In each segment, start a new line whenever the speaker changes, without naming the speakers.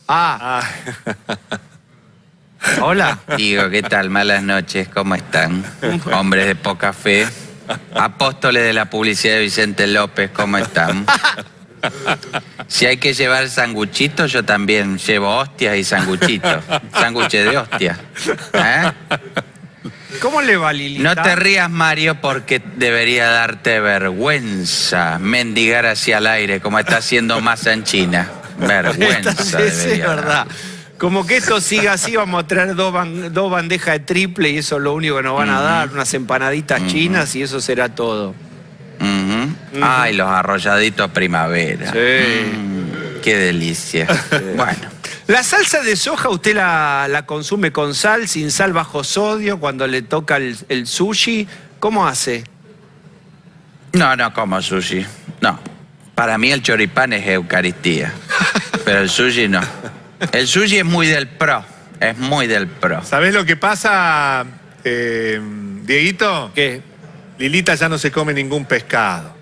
Ah, hola.
Digo, ¿qué tal? Malas noches, ¿cómo están? Hombres de poca fe, apóstoles de la publicidad de Vicente López, ¿cómo están? Si hay que llevar sanguchitos, yo también llevo hostias y sanguchitos. Sándwiches de hostia. ¿Eh?
¿Cómo le va, Lilita?
No te rías, Mario, porque debería darte vergüenza mendigar hacia el aire, como está haciendo Massa en China. Vergüenza.
Sí, es
debería dar.
verdad. Como que esto siga así, vamos a traer dos bandejas de triple y eso es lo único que nos van a dar, unas empanaditas chinas y eso será todo.
Ay, los arrolladitos primavera.
Sí.
Qué delicia. Bueno.
La salsa de soja usted la consume con sal, sin sal, bajo sodio, cuando le toca el sushi. ¿Cómo hace?
No como sushi. No. Para mí el choripán es Eucaristía. Pero el sushi no. El sushi es muy del pro. Es muy del pro.
¿Sabés lo que pasa, Dieguito?
¿Qué?
Lilita ya no se come ningún pescado.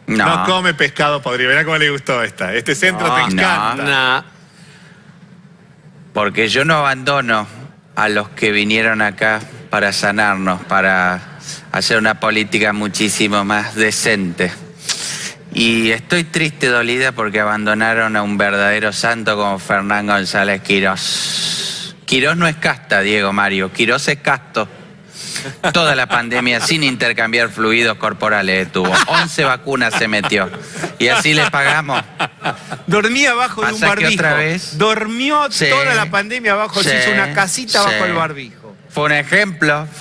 No.
No come pescado podrido. Verá cómo le gustó esta. Este centro te encanta.
Nah.
Porque yo no abandono a los que vinieron acá para sanarnos, para hacer una política muchísimo más decente. Y estoy triste, dolida, porque abandonaron a un verdadero santo como Fernán González Quirós. Quirós no es casta, Diego Mario. Quirós es casto. Toda la pandemia sin intercambiar fluidos corporales estuvo. 11 vacunas se metió. Y así le pagamos.
Dormía abajo de un
Pasa que
barbijo.
otra vez-
Dormió
Sí.
toda la pandemia abajo, se hizo una casita
Sí.
bajo el barbijo.
Fue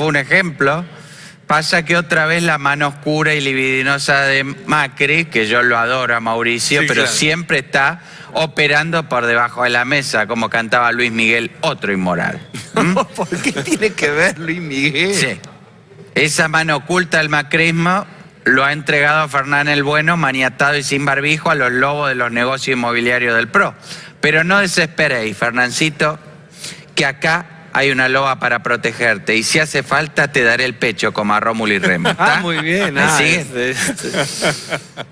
un ejemplo. Pasa que otra vez la mano oscura y libidinosa de Macri, que yo lo adoro a Mauricio,
Sí,
pero
claro.
siempre está operando por debajo de la mesa, como cantaba Luis Miguel, otro inmoral.
¿Por qué tiene que ver Luis Miguel?
Sí. Esa mano oculta del macrismo lo ha entregado a Fernán el Bueno, maniatado y sin barbijo, a los lobos de los negocios inmobiliarios del PRO. Pero no desesperéis, Fernancito, que acá hay una loba para protegerte y si hace falta te daré el pecho como a Rómulo y Remo. ¿Está?
Ah, muy bien.
¿Me sigues?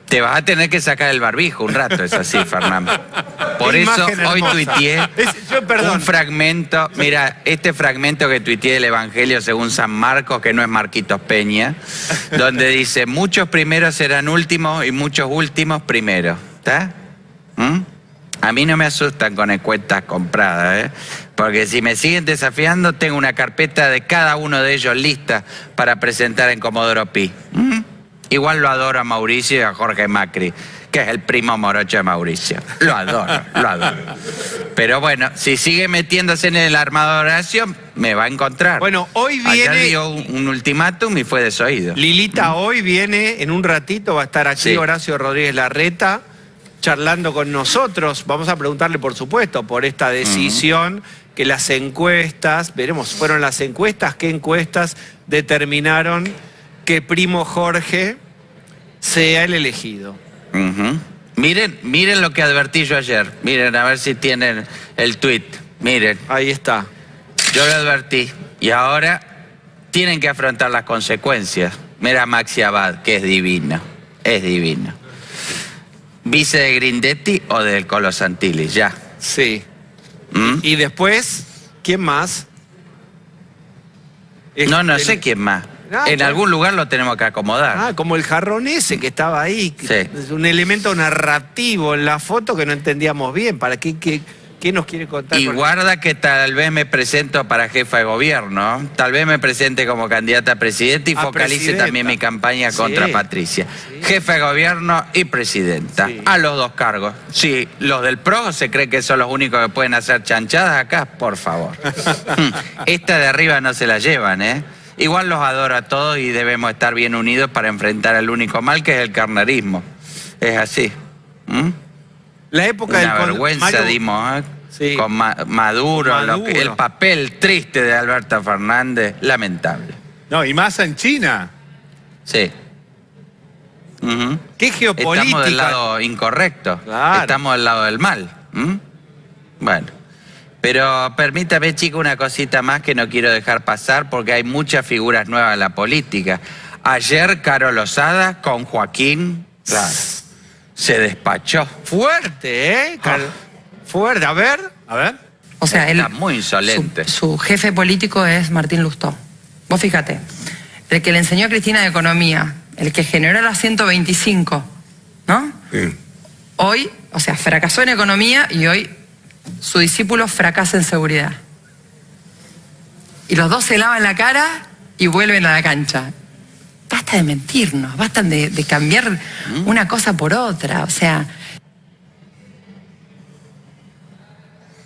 Te vas a tener que sacar el barbijo un rato, es así, Fernando. Por
Qué
eso
imagen
hoy
hermosa.
tuiteé
Perdón.
un fragmento. Mira, este fragmento que tuiteé del Evangelio según San Marcos, que no es Marquitos Peña, donde dice, muchos primeros serán últimos y muchos últimos primeros. ¿Está? A mí no me asustan con cuentas compradas, ¿eh? Porque si me siguen desafiando, tengo una carpeta de cada uno de ellos lista para presentar en Comodoro Pi. Igual lo adoro a Mauricio y a Jorge Macri, que es el primo morocho de Mauricio. Lo adoro. Pero bueno, si sigue metiéndose en el armado de oración, me va a encontrar.
Bueno, hoy
Ayer
viene...
dio un ultimátum y fue desoído.
Lilita hoy viene, en un ratito va a estar aquí
Sí.
Horacio Rodríguez Larreta charlando con nosotros. Vamos a preguntarle, por supuesto, por esta decisión que las encuestas, veremos, fueron las encuestas, qué encuestas determinaron que Primo Jorge sea el elegido.
Miren lo que advertí yo ayer. Miren, a ver si tienen el tuit. Miren.
Ahí está.
Yo lo advertí y ahora tienen que afrontar las consecuencias. Mira a Maxi Abad, que es divino. ¿Vice de Grindetti o del Colo Santilli? Ya.
Sí. Y después, ¿quién más?
No sé quién más.
Ah,
En
bueno.
algún lugar lo tenemos que acomodar.
Ah, como el jarrón ese que estaba ahí.
Sí.
Es un elemento narrativo en la foto que no entendíamos bien. ¿Para qué nos quiere contar?
Y
con-
guarda que tal vez me presento para jefa de gobierno, tal vez me presente como candidata a presidenta y
A
focalice
presidenta.
también mi campaña
Sí.
contra Patricia. Jefa de gobierno y presidenta,
Sí.
a los dos cargos. Si los del PRO se creen que son los únicos que pueden hacer chanchadas acá, por favor. Esta de arriba no se la llevan, ¿eh? Igual los adoro a todos y debemos estar bien unidos para enfrentar al único mal que es el carnerismo. Es así.
La época
Una
del
vergüenza
Mario-
dimos, ¿eh?
Sí.
Con Maduro,
Maduro.
el papel triste de Alberto Fernández, lamentable.
No, y Massa en China.
Sí.
¿Qué geopolítica?
Estamos del lado incorrecto,
Claro.
estamos del lado del mal. Bueno, pero permítame, chico, una cosita más que no quiero dejar pasar porque hay muchas figuras nuevas en la política. Ayer, Caro Lozada con Joaquín, claro, se despachó.
Fuerte, ¿eh? fuerte. A ver.
A ver.
O sea,
Está muy insolente.
Su jefe político es Martín Lustó. Vos fíjate, el que le enseñó a Cristina de Economía, el que generó la 125, ¿no?
Sí.
Hoy, o sea, fracasó en Economía y hoy su discípulo fracasa en Seguridad. Y los dos se lavan la cara y vuelven a la cancha. Basta de mentirnos, basta de cambiar una cosa por otra, o sea...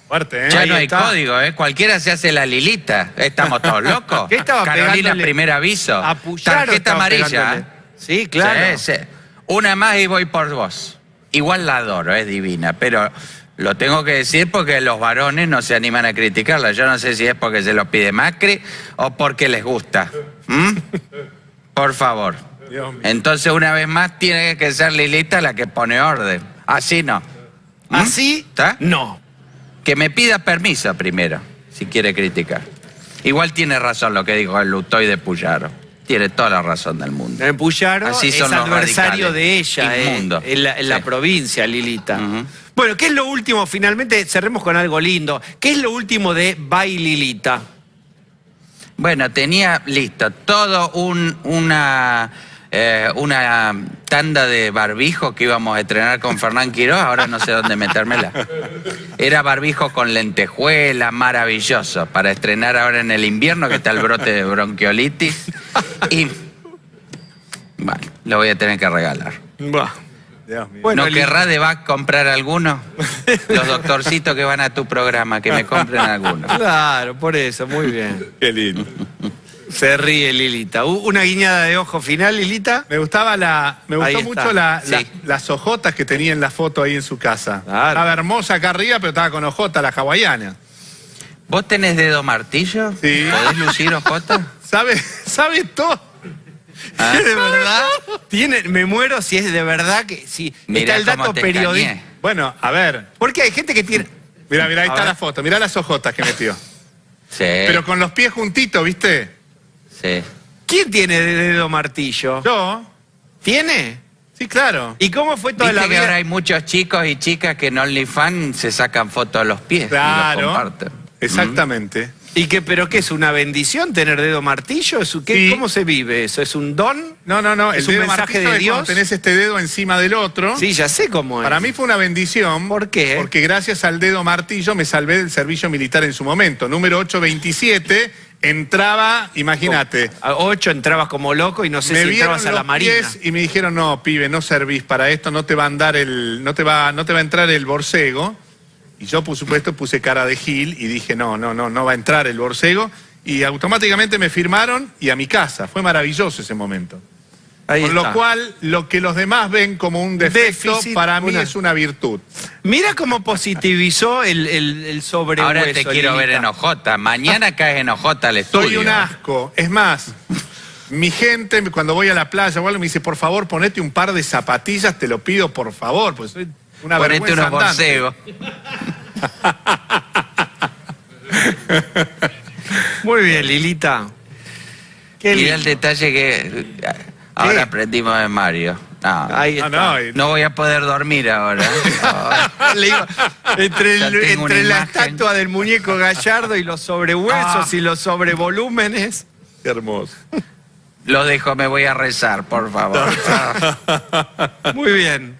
Fuerte, ¿eh?
Ya
Ahí
no hay
está.
código, ¿eh? Cualquiera se hace la Lilita. Estamos todos locos.
¿Qué estaba
Carolina,
pegándole?
primer aviso.
A Puyaro
Tarjeta
estaba
amarilla.
pegándole.
¿eh?
Sí, claro.
Sí, sí. Una más y voy por vos. Igual la adoro, es divina, pero lo tengo que decir porque los varones no se animan a criticarla. Yo no sé si es porque se lo pide Macri o porque les gusta. Por favor.
Dios mío.
Entonces, una vez más, tiene que ser Lilita la que pone orden. Así no.
¿Así?
¿Está?
No.
Que me pida permiso primero, si quiere criticar. Igual tiene razón lo que dijo el Lutoy de Puyaro. Tiene toda la razón del mundo.
Puyaro
Así
es
son los
adversario
radicales.
de ella
Inmundo.
en la
Sí.
provincia, Lilita.
Ujú.
Bueno, ¿qué es lo último? Finalmente cerremos con algo lindo. ¿Qué es lo último de Bye Lilita?
Bueno, tenía listo todo una tanda de barbijo que íbamos a estrenar con Fernán Quiroz, ahora no sé dónde metérmela. Era barbijo con lentejuela, maravilloso, para estrenar ahora en el invierno, que está el brote de bronquiolitis. Y, bueno, lo voy a tener que regalar.
Bah.
Dios mío.
Bueno,
¿No querrá de Bach comprar alguno? Los doctorcitos que van a tu programa, que me compren alguno.
Claro, por eso, muy bien.
Qué lindo.
Se ríe Lilita. Una guiñada de ojo final, Lilita.
Me gustaba me
Ahí
gustó
está.
mucho
Sí.
las ojotas que tenía en la foto ahí en su casa.
Claro.
Estaba hermosa acá arriba, pero estaba con ojota, la hawaiana.
¿Vos tenés dedo martillo?
Sí.
¿Podés lucir ojota?
¿Sabe todo?
¿Es de verdad? Me muero si es de verdad que si
Mirá
está el
cómo
dato
te
periodístico.
escaneé.
Bueno, a ver.
Porque hay gente que tiene.
Mira, ahí
A
está
ver.
la foto. Mirá las ojotas que metió.
Sí.
Pero con los pies juntitos, ¿viste?
Sí.
¿Quién tiene dedo martillo?
Yo.
¿Tiene?
Sí, claro.
¿Y cómo fue toda
Viste
la
que
vida?
ahora hay muchos chicos y chicas que en OnlyFans se sacan fotos de los pies y los
Claro.
comparten.
Exactamente.
¿Pero qué es una bendición tener dedo martillo?
Sí.
¿Cómo se vive eso? ¿Es un don?
No.
¿Es
El
un
dedo
mensaje
martillo
de
es cuando
Dios?
tenés este dedo encima del otro.
Sí, ya sé cómo es.
Para mí fue una bendición.
¿Por qué?
Porque gracias al dedo martillo me salvé del servicio militar en su momento. Número 827, entraba, imagínate.
A 8 entrabas como loco y no sé
Me
si
vieron
entrabas a la
los
marina.
pies y me dijeron, no, pibe, no servís para esto, no te va a andar no te va a entrar el borcego. Y yo, por supuesto, puse cara de gil y dije, no va a entrar el borcego. Y automáticamente me firmaron y a mi casa. Fue maravilloso ese momento.
Ahí
Con
está.
lo cual, lo que los demás ven como un defecto,
Déficit,
para mí es una virtud.
Mira cómo positivizó el sobrehueso.
Ahora te quiero ver
Lilita.
en ojota. Mañana caes en ojota al estudio.
Soy un asco. Es más, mi gente, cuando voy a la playa o algo, me dice, por favor, ponete un par de zapatillas, te lo pido, por favor, pues soy una
Ponete
vergüenza
unos
andante.
borcegos.
Muy bien, Lilita. Qué
Mirá el
lindo.
detalle que ahora aprendimos de Mario. No,
Ahí está.
no voy a poder dormir ahora.
Le digo, entre
Ya tengo una
la
imagen.
estatua del muñeco Gallardo y los sobrehuesos y los sobrevolúmenes.
Qué hermoso.
Lo dejo, me voy a rezar, por favor.
Muy bien.